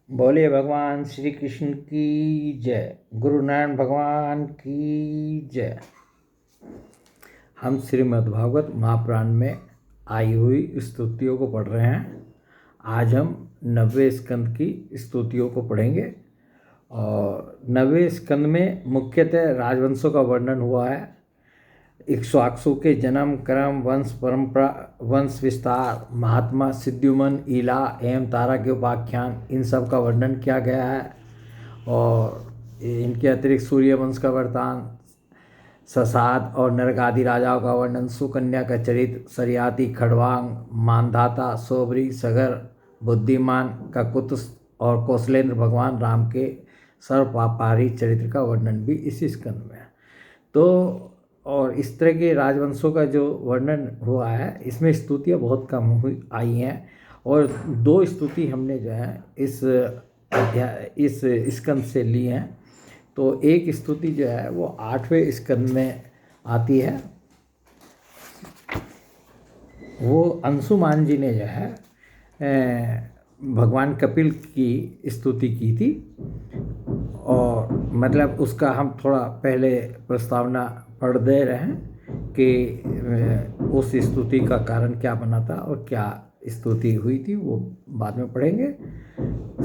बोलिए भगवान श्री कृष्ण की जय। गुरु नारायण भगवान की जय। हम श्रीमद् भागवत महापुराण में आई हुई स्तुतियों को पढ़ रहे हैं। आज हम 90वें स्कंद की स्तुतियों को पढ़ेंगे। और 90वें स्कंद में मुख्यतः राजवंशों का वर्णन हुआ है। इक्ष्वाकु के जन्म, क्रम, वंश परंपरा, वंश विस्तार, महात्मा, सिद्धिमन, ईला एवं तारा के उपाख्यान, इन सब का वर्णन किया गया है। और इनके अतिरिक्त सूर्य वंश का वृतांत, ससाद और नरक आदि राजाओं का वर्णन, सुकन्या का चरित्र, सरियाती, खड़वांग, मानधाता, सोबरी, सगर, बुद्धिमान, ककुत्स और कौशलेंद्र भगवान राम के सर्वपापारी चरित्र का वर्णन भी इसी स्कंद में है। तो और इस तरह के राजवंशों का जो वर्णन हुआ है, इसमें स्तुतियाँ बहुत कम हुई आई हैं। और 2 स्तुति हमने जो है इस स्कंद से ली हैं। तो एक स्तुति जो है वो 8वें स्कंद में आती है। वो अंशुमान जी ने जो है भगवान कपिल की स्तुति की थी। और मतलब उसका हम थोड़ा पहले प्रस्तावना पढ़ दे रहे हैं कि उस स्तुति का कारण क्या बना था और क्या स्तुति हुई थी, वो बाद में पढ़ेंगे।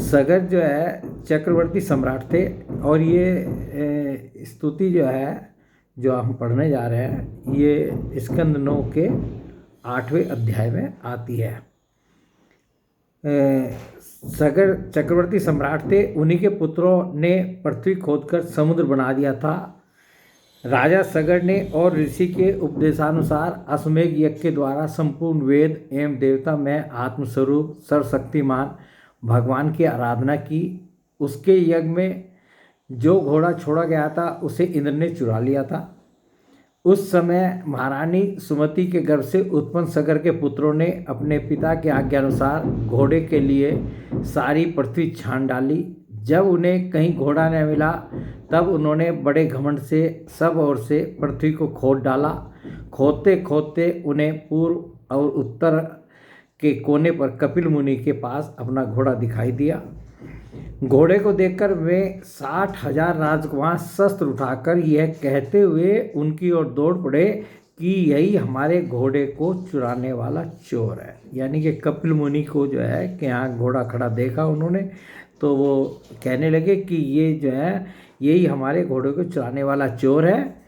सगर जो है चक्रवर्ती सम्राट थे। और ये स्तुति जो है जो हम पढ़ने जा रहे हैं, ये स्कंद 9 के 8वें अध्याय में आती है। सगर चक्रवर्ती सम्राट थे। उन्हीं के पुत्रों ने पृथ्वी खोदकर समुद्र बना दिया था। राजा सगर ने और ऋषि के उपदेशानुसार अश्वमेघ यज्ञ के द्वारा संपूर्ण वेद एवं देवता में आत्मस्वरूप सर्वशक्तिमान भगवान की आराधना की। उसके यज्ञ में जो घोड़ा छोड़ा गया था उसे इंद्र ने चुरा लिया था। उस समय महारानी सुमति के गर्भ से उत्पन्न सगर के पुत्रों ने अपने पिता के आज्ञानुसार घोड़े के लिए सारी पृथ्वी छान डाली। जब उन्हें कहीं घोड़ा न मिला तब उन्होंने बड़े घमंड से सब ओर से पृथ्वी को खोद डाला। खोदते खोदते उन्हें पूर्व और उत्तर के कोने पर कपिल मुनि के पास अपना घोड़ा दिखाई दिया। घोड़े को देखकर वे 60,000 राजकुमार शस्त्र उठाकर यह कहते हुए उनकी ओर दौड़ पड़े कि यही हमारे घोड़े को चुराने वाला चोर है। यानी कि कपिल मुनि को जो है कि यहाँ घोड़ा खड़ा देखा उन्होंने, तो वो कहने लगे कि ये जो है यही हमारे घोड़े को चुराने वाला चोर है।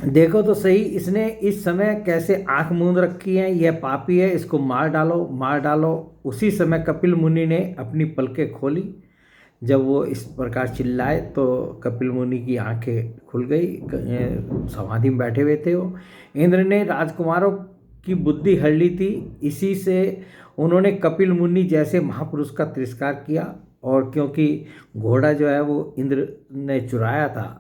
देखो तो सही, इसने इस समय कैसे आंख मूंद रखी है, यह पापी है, इसको मार डालो मार डालो। उसी समय कपिल मुनि ने अपनी पलकें खोली। जब वो इस प्रकार चिल्लाए तो कपिल मुनि की आंखें खुल गई। समाधि में बैठे हुए थे वो। इंद्र ने राजकुमारों की बुद्धि हर ली थी। इसी से उन्होंने कपिल मुनि जैसे महापुरुष का तिरस्कार किया। और क्योंकि घोड़ा जो है वो इंद्र ने चुराया था,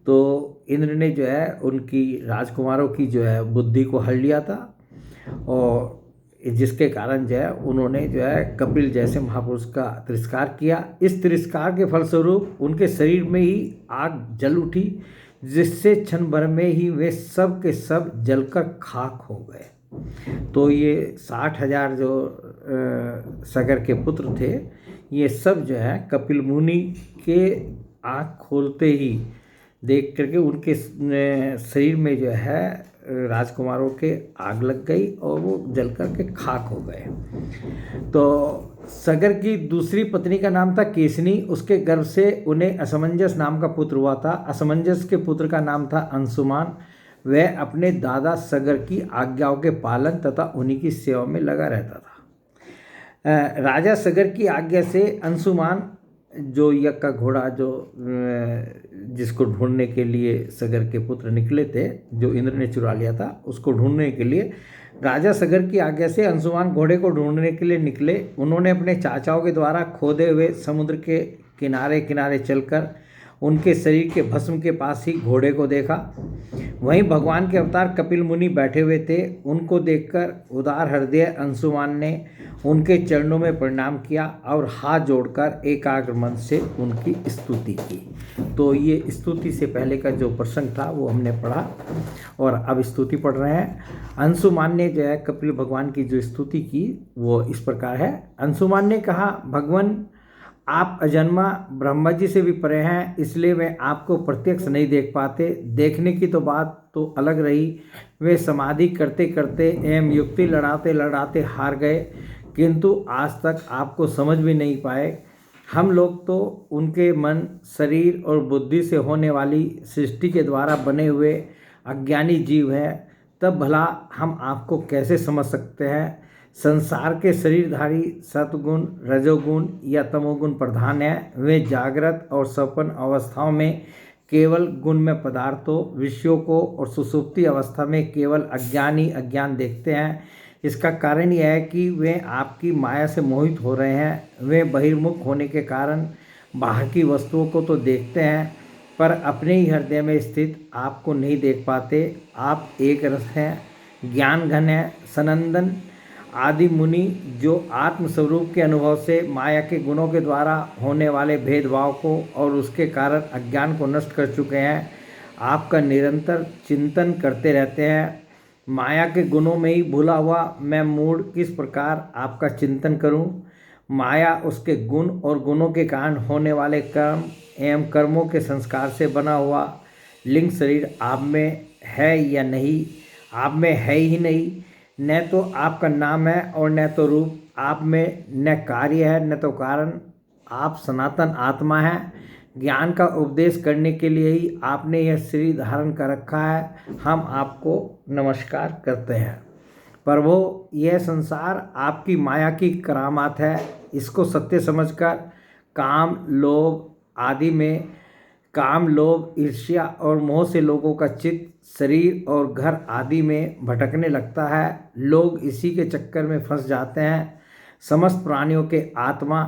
तो इंद्र ने जो है उनकी राजकुमारों की जो है बुद्धि को हर लिया था। और जिसके कारण जो है उन्होंने जो है कपिल जैसे महापुरुष का तिरस्कार किया। इस तिरस्कार के फलस्वरूप उनके शरीर में ही आग जल उठी, जिससे क्षण भर में ही वे सब के सब जलकर खाक हो गए। तो ये 60,000 जो सगर के पुत्र थे, ये सब जो है कपिल मुनि के आँख खोलते ही देख करके उनके शरीर में जो है राजकुमारों के आग लग गई और वो जल करके खाक हो गए। तो सगर की दूसरी पत्नी का नाम था केसनी। उसके गर्भ से उन्हें असमंजस नाम का पुत्र हुआ था। असमंजस के पुत्र का नाम था अंशुमान। वह अपने दादा सगर की आज्ञाओं के पालन तथा उन्हीं की सेवा में लगा रहता था। राजा सगर की आज्ञा से अंशुमान जो यज्ञ का घोड़ा जो जिसको ढूंढने के लिए सगर के पुत्र निकले थे, जो इंद्र ने चुरा लिया था, उसको ढूंढने के लिए राजा सगर की आज्ञा से अंशुमान घोड़े को ढूंढने के लिए निकले। उन्होंने अपने चाचाओं के द्वारा खोदे हुए समुद्र के किनारे किनारे चलकर उनके शरीर के भस्म के पास ही घोड़े को देखा। वहीं भगवान के अवतार कपिल मुनि बैठे हुए थे। उनको देखकर उदार हृदय अंशुमान ने उनके चरणों में प्रणाम किया और हाथ जोड़कर एकाग्र मन से उनकी स्तुति की। तो ये स्तुति से पहले का जो प्रसंग था वो हमने पढ़ा और अब स्तुति पढ़ रहे हैं। अंशुमान ने जो है कपिल भगवान की जो स्तुति की वो इस प्रकार है। अंशुमान ने कहा, भगवान आप अजन्मा ब्रह्मा जी से भी परे हैं, इसलिए वे आपको प्रत्यक्ष नहीं देख पाते। देखने की तो बात तो अलग रही, वे समाधि करते करते एवं युक्ति लड़ाते लड़ाते हार गए, किंतु आज तक आपको समझ भी नहीं पाए। हम लोग तो उनके मन, शरीर और बुद्धि से होने वाली सृष्टि के द्वारा बने हुए अज्ञानी जीव हैं, तब भला हम आपको कैसे समझ सकते हैं। संसार के शरीरधारी सतगुण, रजोगुण या तमोगुण प्रधान है। वे जागृत और स्वप्न अवस्थाओं में केवल गुणमय पदार्थों, विषयों को और सुषुप्ति अवस्था में केवल अज्ञान देखते हैं। इसका कारण यह है कि वे आपकी माया से मोहित हो रहे हैं। वे बहिर्मुख होने के कारण बाहर की वस्तुओं को तो देखते हैं, पर अपने ही हृदय में स्थित आपको नहीं देख पाते। आप एक रस हैं, ज्ञान घन है, सनंदन आदि मुनि, जो आत्मस्वरूप के अनुभव से माया के गुणों के द्वारा होने वाले भेदभाव को और उसके कारण अज्ञान को नष्ट कर चुके हैं, आपका निरंतर चिंतन करते रहते हैं। माया के गुणों में ही भूला हुआ मैं मूढ़ किस प्रकार आपका चिंतन करूं। माया उसके गुण और गुणों के कारण होने वाले कर्म एवं कर्मों के संस्कार से बना हुआ लिंग शरीर आप में है या नहीं, आप में है ही नहीं। न तो आपका नाम है और न तो रूप, आप में न कार्य है न तो कारण। आप सनातन आत्मा हैं। ज्ञान का उपदेश करने के लिए ही आपने यह शरीर धारण कर रखा है। हम आपको नमस्कार करते हैं। प्रभो, यह संसार आपकी माया की करामात है। इसको सत्य समझकर काम, लोभ, ईर्ष्या और मोह से लोगों का चित्त शरीर और घर आदि में भटकने लगता है। लोग इसी के चक्कर में फंस जाते हैं। समस्त प्राणियों के आत्मा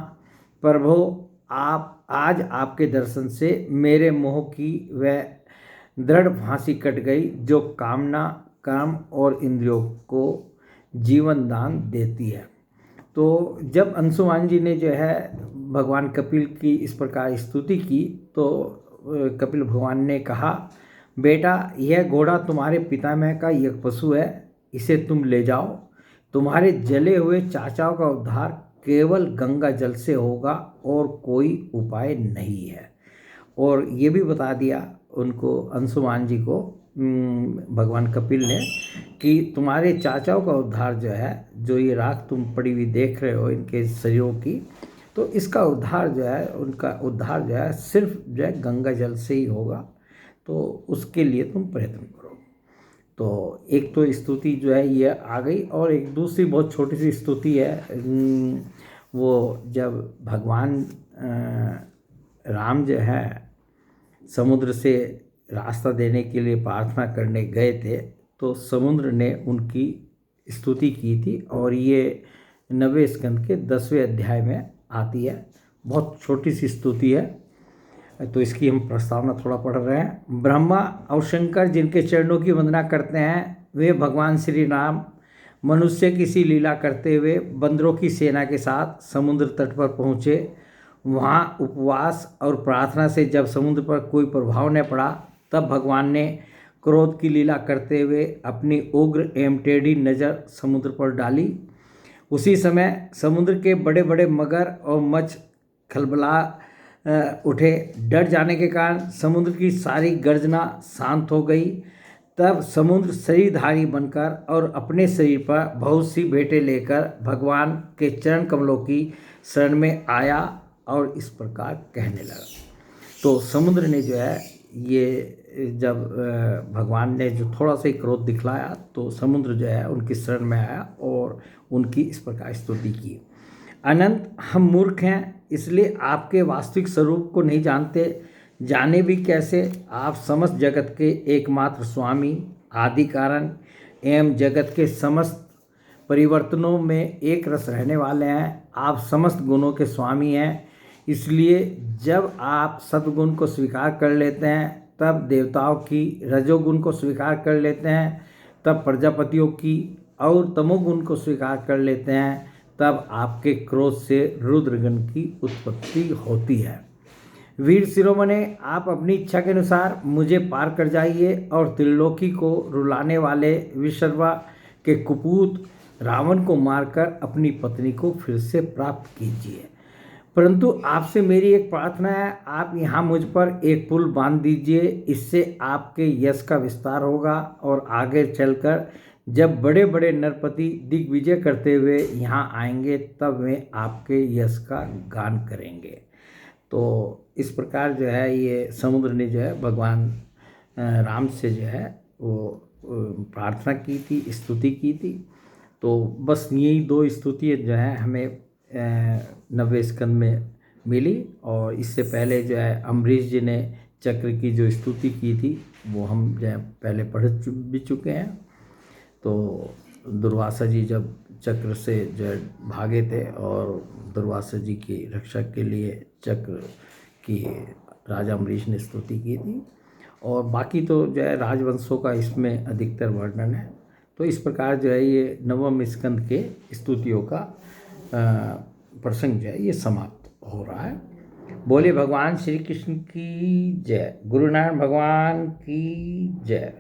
प्रभो, आप आज आपके दर्शन से मेरे मोह की वह दृढ़ फांसी कट गई, जो कामना, कर्म और इंद्रियों को जीवन दान देती है। तो जब अंशुमान जी ने जो है भगवान कपिल की इस प्रकार स्तुति की, तो कपिल भगवान ने कहा, बेटा, यह घोड़ा तुम्हारे पितामह का एक पशु है, इसे तुम ले जाओ। तुम्हारे जले हुए चाचाओं का उद्धार केवल गंगा जल से होगा और कोई उपाय नहीं है। और ये भी बता दिया उनको, अंशुमान जी को, भगवान कपिल ने, कि तुम्हारे चाचाओं का उद्धार जो है, जो ये राख तुम पड़ी हुई देख रहे हो इनके शरीरों की, तो इसका उद्धार जो है, उनका उद्धार जो है सिर्फ जो है गंगा जल से ही होगा। तो उसके लिए तुम प्रयत्न करो। तो एक तो स्तुति जो है ये आ गई, और एक दूसरी बहुत छोटी सी स्तुति है। वो जब भगवान राम जो है समुद्र से रास्ता देने के लिए प्रार्थना करने गए थे, तो समुद्र ने उनकी स्तुति की थी, और ये 9वें स्कंद के 10वें अध्याय में आती है। बहुत छोटी सी स्तुति है, तो इसकी हम प्रस्तावना थोड़ा पढ़ रहे हैं। ब्रह्मा और शंकर जिनके चरणों की वंदना करते हैं, वे भगवान श्री राम मनुष्य की सी लीला करते हुए बंदरों की सेना के साथ समुद्र तट पर पहुँचे। वहाँ उपवास और प्रार्थना से जब समुद्र पर कोई प्रभाव न पड़ा, तब भगवान ने क्रोध की लीला करते हुए अपनी उग्र एवं टेढ़ी नज़र समुद्र पर डाली। उसी समय समुद्र के बड़े बड़े मगर और मछ खलबला उठे। डर जाने के कारण समुद्र की सारी गर्जना शांत हो गई। तब समुद्र शरीरधारी बनकर और अपने शरीर पर बहुत सी भेंटें लेकर भगवान के चरण कमलों की शरण में आया और इस प्रकार कहने लगा। तो समुद्र ने जो है ये जब भगवान ने जो थोड़ा सा ही क्रोध दिखलाया, तो समुद्र जो है उनकी शरण में आया और उनकी इस प्रकार स्तुति की। अनंत, हम मूर्ख हैं, इसलिए आपके वास्तविक स्वरूप को नहीं जानते। जाने भी कैसे? आप समस्त जगत के एकमात्र स्वामी, आदि कारण एवं जगत के समस्त परिवर्तनों में एक रस रहने वाले हैं। आप समस्त गुणों के स्वामी हैं। इसलिए जब आप सद्गुण को स्वीकार कर लेते हैं, तब देवताओं की, रजोगुण को स्वीकार कर लेते हैं, तब प्रजापतियों की, और तमोगुण को स्वीकार कर लेते हैं, तब आपके क्रोध से रुद्रगण की उत्पत्ति होती है। वीर शिरोमणे, आप अपनी इच्छा के अनुसार मुझे पार कर जाइए और त्रिलोकी को रुलाने वाले विश्रवा के कुपूत रावण को मारकर अपनी पत्नी को फिर से प्राप्त कीजिए। परंतु आपसे मेरी एक प्रार्थना है, आप यहाँ मुझ पर एक पुल बांध दीजिए, इससे आपके यश का विस्तार होगा और आगे चलकर जब बड़े बड़े नरपति दिग्विजय करते हुए यहाँ आएंगे तब वे आपके यश का गान करेंगे। तो इस प्रकार जो है ये समुद्र ने जो है भगवान राम से जो है वो प्रार्थना की थी, स्तुति की थी। तो बस यही दो स्तुतियाँ जो है हमें 90वें स्कंद में मिली। और इससे पहले जो है अम्बरीश जी ने चक्र की जो स्तुति की थी वो हम जो है पहले पढ़ भी चुके हैं। तो दुर्वासा जी जब चक्र से जो है भागे थे और दुर्वासा जी की रक्षा के लिए चक्र की राजा अम्बरीश ने स्तुति की थी। और बाकी तो जो है राजवंशों का इसमें अधिकतर वर्णन है। तो इस प्रकार जो है ये 9वें स्कंद के स्तुतियों का प्रसंग जो है ये समाप्त हो रहा है। बोले भगवान श्री कृष्ण की जय, गुरु नारायण भगवान की जय।